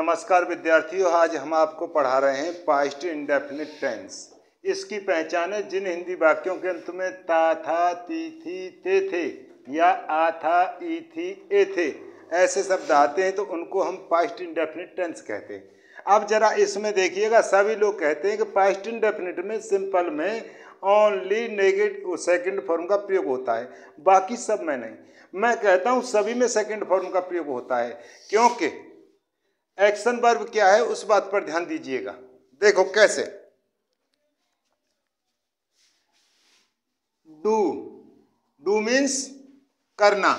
नमस्कार विद्यार्थियों, आज हम आपको पढ़ा रहे हैं पास्ट इंडेफिनिट टेंस। इसकी पहचान है जिन हिंदी वाक्यों के अंत में ता था, ती थी, ते थे या आ था, ई थी, ए थे ऐसे शब्द आते हैं तो उनको हम पास्ट इंडेफिनिट टेंस कहते हैं। अब जरा इसमें देखिएगा, सभी लोग कहते हैं कि पास्ट इंडेफिनिट में सिंपल में ओनली नेगेटिव सेकंड फॉर्म का प्रयोग होता है, बाकी सब में नहीं। मैं कहता हूँ सभी में सेकंड फॉर्म का प्रयोग होता है, क्योंकि एक्शन वर्ब क्या है उस बात पर ध्यान दीजिएगा। देखो कैसे, डू मीन्स करना,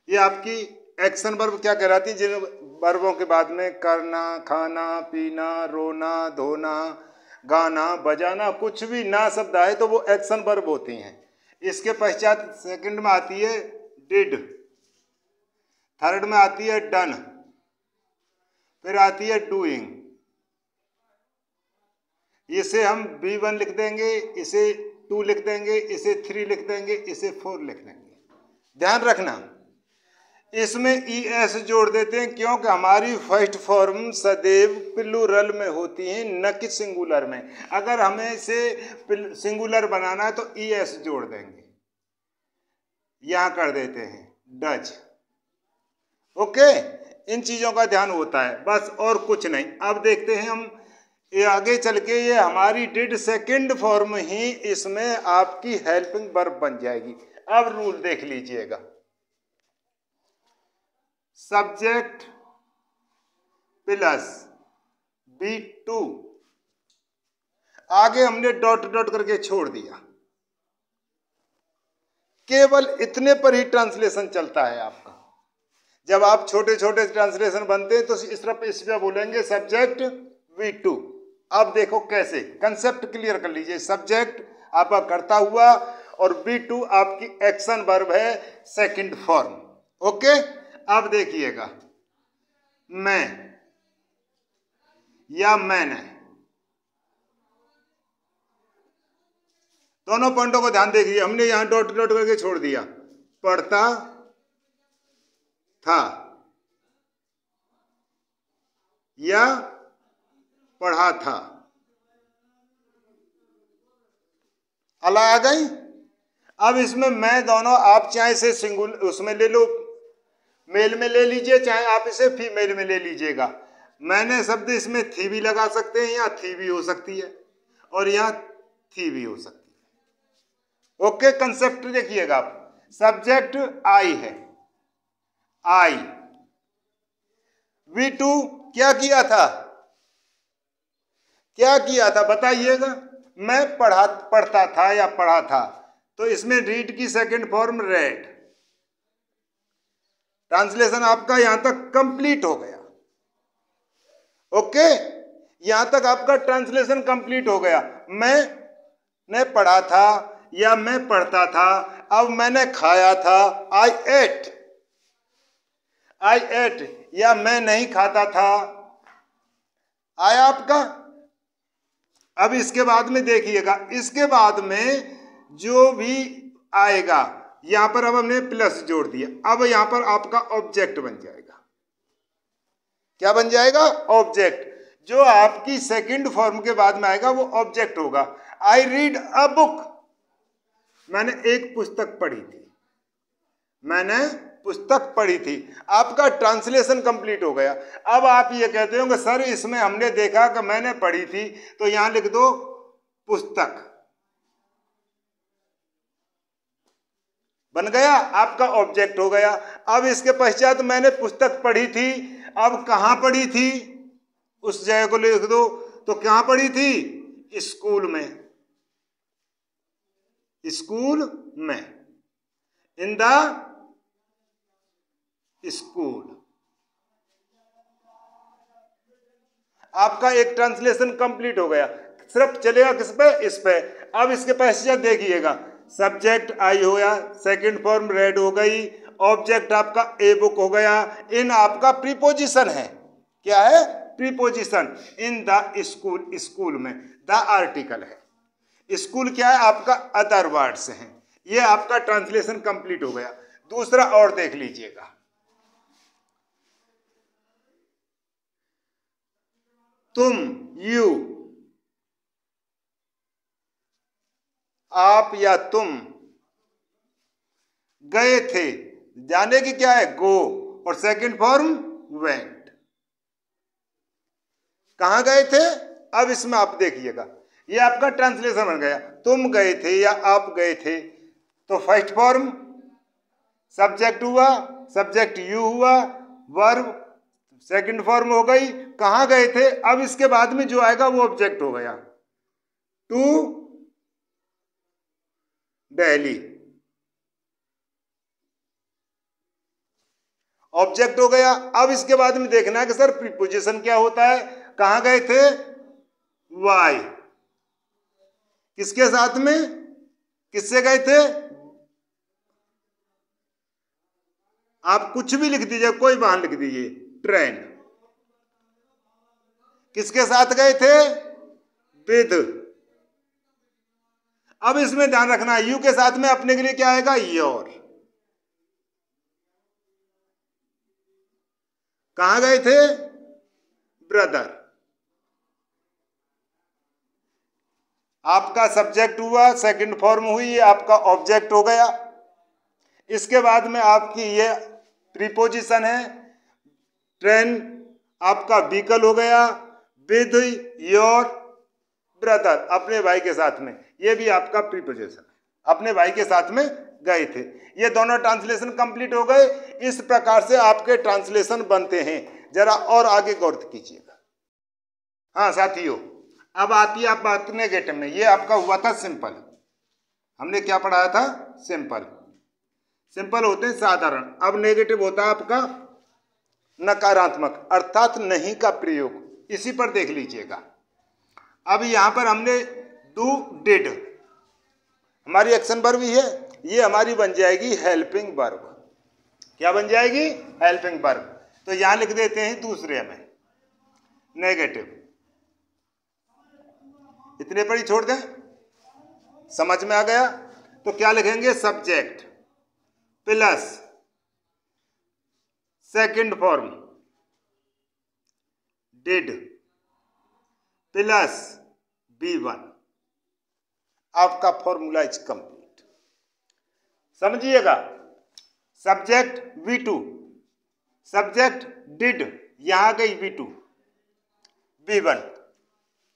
ये आपकी एक्शन वर्ब क्या कहलाती है? जिन वर्बों के बाद में करना, खाना, पीना, रोना, धोना, गाना, बजाना, कुछ भी ना शब्द आए तो वो एक्शन वर्ब होती हैं। इसके पश्चात सेकंड में आती है डिड, थर्ड में आती है डन, फिर आती है डूइंग। इसे हम B1 लिख देंगे, इसे 2 लिख देंगे, इसे 3 लिख देंगे, इसे 4 लिख देंगे। ध्यान रखना इसमें ES जोड़ देते हैं, क्योंकि हमारी फर्स्ट फॉर्म सदैव प्लूरल में होती है, न कि सिंगुलर में। अगर हमें इसे सिंगुलर बनाना है तो ES जोड़ देंगे, यहां कर देते हैं डज। ओके, इन चीजों का ध्यान होता है, बस और कुछ नहीं। अब देखते हैं हम ये आगे चल के, ये हमारी डिड सेकंड फॉर्म ही इसमें आपकी हेल्पिंग वर्ब बन जाएगी। अब रूल देख लीजिएगा, सब्जेक्ट प्लस B2, आगे हमने डॉट डॉट करके छोड़ दिया। केवल इतने पर ही ट्रांसलेशन चलता है आपका। जब आप छोटे छोटे ट्रांसलेशन बनते हैं तो इस पर बोलेंगे सब्जेक्ट V2। अब देखो कैसे, कंसेप्ट क्लियर कर लीजिए। सब्जेक्ट आपका करता हुआ और B2 आपकी एक्शन वर्ब है, सेकंड फॉर्म। ओके, अब देखिएगा, मैं या मैंने, दोनों पॉइंटों को ध्यान देखिए। हमने यहां डॉट डॉट करके छोड़ दिया, पढ़ता था या पढ़ा था, अला आ गई। अब इसमें मैं दोनों, आप चाहे इसे सिंगुल उसमें ले लो, मेल में ले लीजिए, चाहे आप इसे फीमेल में ले लीजिएगा। मैंने शब्द इसमें थी भी लगा सकते हैं, या थी भी हो सकती है, और यहां थी भी हो सकती है। ओके, कंसेप्ट देखिएगा आप। सब्जेक्ट आई है, आई। V2 क्या किया था, क्या किया था बताइएगा? मैं पढ़ता था या पढ़ा था, तो इसमें रीड की सेकंड फॉर्म रेड। ट्रांसलेशन आपका यहां तक कंप्लीट हो गया। ओके, यहां तक आपका ट्रांसलेशन कंप्लीट हो गया। मैंने पढ़ा था या मैं पढ़ता था। अब मैंने खाया था, आई एट, या मैं नहीं खाता था, आया आपका। अब इसके बाद में देखिएगा, इसके बाद में जो भी आएगा यहां पर अब हमने प्लस जोड़ दिया। अब यहां पर आपका ऑब्जेक्ट बन जाएगा। क्या बन जाएगा? ऑब्जेक्ट। जो आपकी सेकंड फॉर्म के बाद में आएगा वो ऑब्जेक्ट होगा। आई रीड अ बुक, मैंने एक पुस्तक पढ़ी थी, मैंने पुस्तक पढ़ी थी। आपका ट्रांसलेशन कंप्लीट हो गया। अब आप ये कहते हो कि सर इसमें हमने देखा कि मैंने पढ़ी थी, तो यहां लिख दो पुस्तक, बन गया, आपका ऑब्जेक्ट हो गया। अब इसके पश्चात मैंने पुस्तक पढ़ी थी, अब कहां पढ़ी थी उस जगह को लिख दो। तो कहां पढ़ी थी? स्कूल में, स्कूल में, इन द स्कूल। आपका एक ट्रांसलेशन कंप्लीट हो गया। सिर्फ चलेगा किस पे? इस पे। अब इसके पश्चात देखिएगा, सब्जेक्ट आई हो गया, सेकंड फॉर्म रेड हो गई, ऑब्जेक्ट आपका ए बुक हो गया। इन आपका प्रीपोजिशन है, क्या है? Preposition. In the school, school में द आर्टिकल है। स्कूल क्या है? आपका अदर वर्ड्स है। ये आपका ट्रांसलेशन कंप्लीट हो गया। दूसरा और देख लीजिएगा, तुम, यू, आप या तुम गए थे, जाने की क्या है, गो, और सेकंड फॉर्म वेंट। कहां गए थे, अब इसमें आप देखिएगा ये आपका ट्रांसलेशन बन गया। तुम गए थे या आप गए थे, तो फर्स्ट फॉर्म सब्जेक्ट हुआ, सब्जेक्ट यू हुआ, वर्ब सेकंड फॉर्म हो गई, कहां गए थे, अब इसके बाद में जो आएगा वो ऑब्जेक्ट हो गया, टू दिल्ली, ऑब्जेक्ट हो गया। अब इसके बाद में देखना है कि सर प्रीपोजिशन क्या होता है, कहां गए थे, वाई, किसके साथ में, किससे गए थे, आप कुछ भी लिख दीजिए, कोई वाहन लिख दीजिए, ट्रेन, किसके साथ गए थे, विद। अब इसमें ध्यान रखना यू के साथ में अपने के लिए क्या आएगा, योर, कहां गए थे, ब्रदर, आपका सब्जेक्ट हुआ, सेकंड फॉर्म हुई, आपका ऑब्जेक्ट हो गया। इसके बाद में आपकी ये प्रीपोजिशन है, ट्रेन आपका व्हीकल हो गया, विद योर ब्रदर, अपने भाई के साथ में, ये भी आपका प्रीपोजिशन है, अपने भाई के साथ में गए थे। ये दोनों ट्रांसलेशन कंप्लीट हो गए। इस प्रकार से आपके ट्रांसलेशन बनते हैं। जरा और आगे गौर कीजिएगा। हाँ साथियों, अब आती है आप बात नेगेटिव में। ये आपका हुआ था सिंपल, हमने क्या पढ़ाया था, सिंपल। सिंपल होते हैं साधारण। अब नेगेटिव होता है आपका नकारात्मक, अर्थात नहीं का प्रयोग। इसी पर देख लीजिएगा। अब यहां पर हमने डू, डिड, हमारी एक्शन वर्ब भी है, ये हमारी बन जाएगी हेल्पिंग वर्ब। क्या बन जाएगी, हेल्पिंग वर्ब। तो यहां लिख देते हैं दूसरे में नेगेटिव, इतने पर ही छोड़ दें, समझ में आ गया। तो क्या लिखेंगे, subject plus second form did plus B1, आपका फॉर्मूला इज कंप्लीट। समझिएगा, सब्जेक्ट V2, सब्जेक्ट डिड, यहां गई V2, B1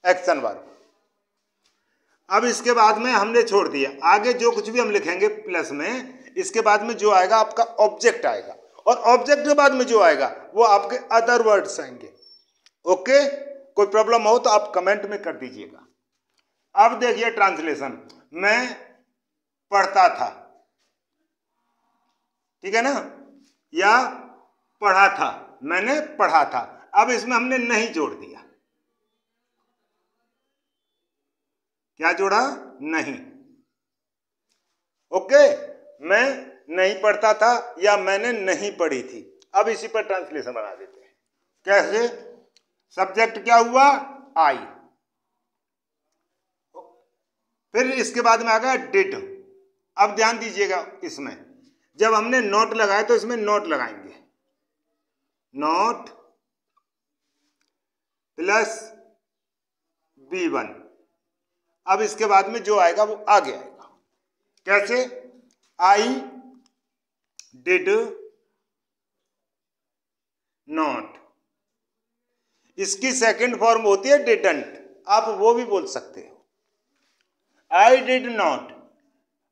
एक्शन वर्ब। अब इसके बाद में हमने छोड़ दिया, आगे जो कुछ भी हम लिखेंगे प्लस में, इसके बाद में जो आएगा आपका ऑब्जेक्ट आएगा, और ऑब्जेक्ट के बाद में जो आएगा वो आपके अदर वर्ड्स आएंगे। ओके, कोई प्रॉब्लम हो तो आप कमेंट में कर दीजिएगा। अब देखिए ट्रांसलेशन, मैं पढ़ता था, ठीक है ना, या पढ़ा था, मैंने पढ़ा था। अब इसमें हमने नहीं जोड़ दिया, क्या जोड़ा, नहीं। ओके, मैं नहीं पढ़ता था या मैंने नहीं पढ़ी थी। अब इसी पर ट्रांसलेशन बना देते हैं। कैसे, सब्जेक्ट क्या हुआ, आई, फिर इसके बाद में आ गया डिड। अब ध्यान दीजिएगा, इसमें जब हमने नोट लगाया तो इसमें नोट लगाएंगे, नोट प्लस B1। अब इसके बाद में जो आएगा वो आगे आएगा। कैसे, आई डिड नॉट, इसकी सेकंड फॉर्म होती है डिडंट, आप वो भी बोल सकते हो, आई डिड नॉट।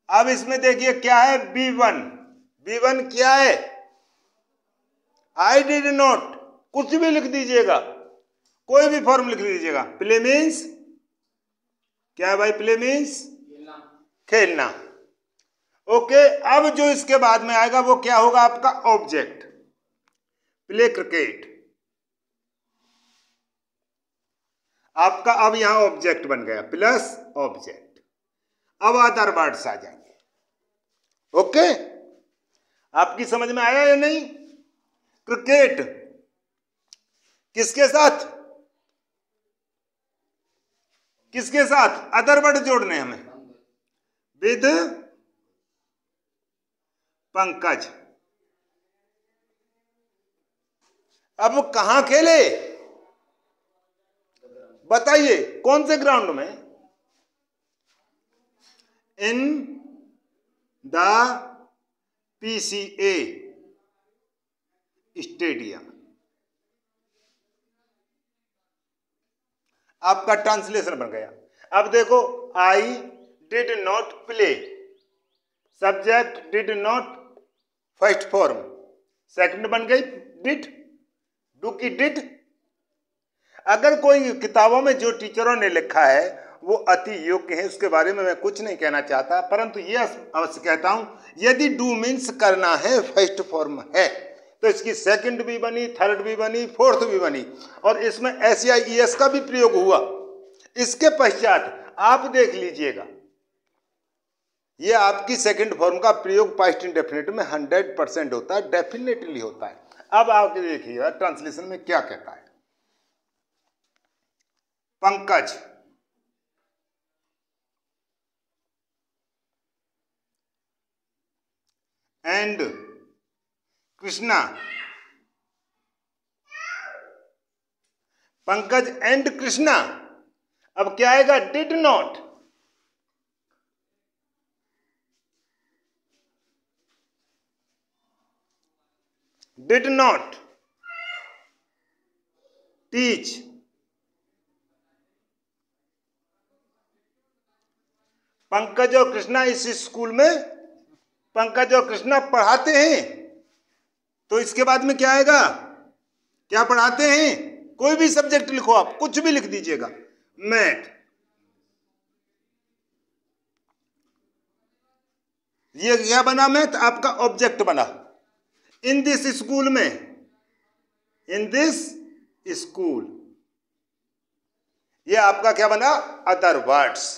अब इसमें देखिए क्या है, B1, B1 क्या है, आई डिड नॉट, कुछ भी लिख दीजिएगा, कोई भी फॉर्म लिख दीजिएगा। प्ले मीन्स क्या है भाई, प्ले मीन्स खेलना। ओके, अब जो इसके बाद में आएगा वो क्या होगा, आपका ऑब्जेक्ट, प्ले क्रिकेट, आपका अब यहां ऑब्जेक्ट बन गया, प्लस ऑब्जेक्ट। अब अदर वर्ड्स आ जाएंगे। ओके, आपकी समझ में आया या नहीं। क्रिकेट किसके साथ, किसके साथ, अदर वर्ड जोड़ने हमें, विद पंकज। अब कहां खेले, बताइए कौन से ग्राउंड में? In the PCA stadium. आपका ट्रांसलेशन बन गया। अब देखो, I did not play, subject did not first form, second बन गई डिड, डू की डिड। अगर कोई किताबों में जो टीचरों ने लिखा है वो अति योग्य है, उसके बारे में मैं कुछ नहीं कहना चाहता, परंतु ये अवश्य कहता हूं यदि डू मीन्स करना है, फर्स्ट फॉर्म है, तो इसकी सेकंड भी बनी, थर्ड भी बनी, फोर्थ भी बनी, और इसमें SEIES का भी प्रयोग हुआ। इसके पश्चात आप देख लीजिएगा, ये आपकी सेकंड फॉर्म का प्रयोग पास्ट इंडेफिनिट में 100% होता है, डेफिनेटली होता है। अब आप देखिएगा ट्रांसलेशन में क्या कहता है। पंकज एंड कृष्णा, पंकज एंड कृष्णा, अब क्या आएगा? Did not. Did not teach Pankaj और कृष्णा इस स्कूल में पंकज और कृष्णा पढ़ाते हैं, तो इसके बाद में क्या आएगा? क्या पढ़ाते हैं? कोई भी सब्जेक्ट लिखो, आप कुछ भी लिख दीजिएगा। मैथ, ये क्या बना? मैथ आपका ऑब्जेक्ट बना। इन दिस स्कूल में, इन दिस स्कूल, ये आपका क्या बना? Other words.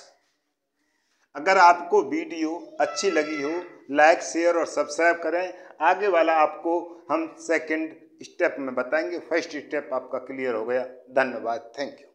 अगर आपको वीडियो अच्छी लगी हो, लाइक, शेयर और सब्सक्राइब करें। आगे वाला आपको हम सेकंड स्टेप में बताएंगे। फर्स्ट स्टेप आपका क्लियर हो गया। धन्यवाद, थैंक यू।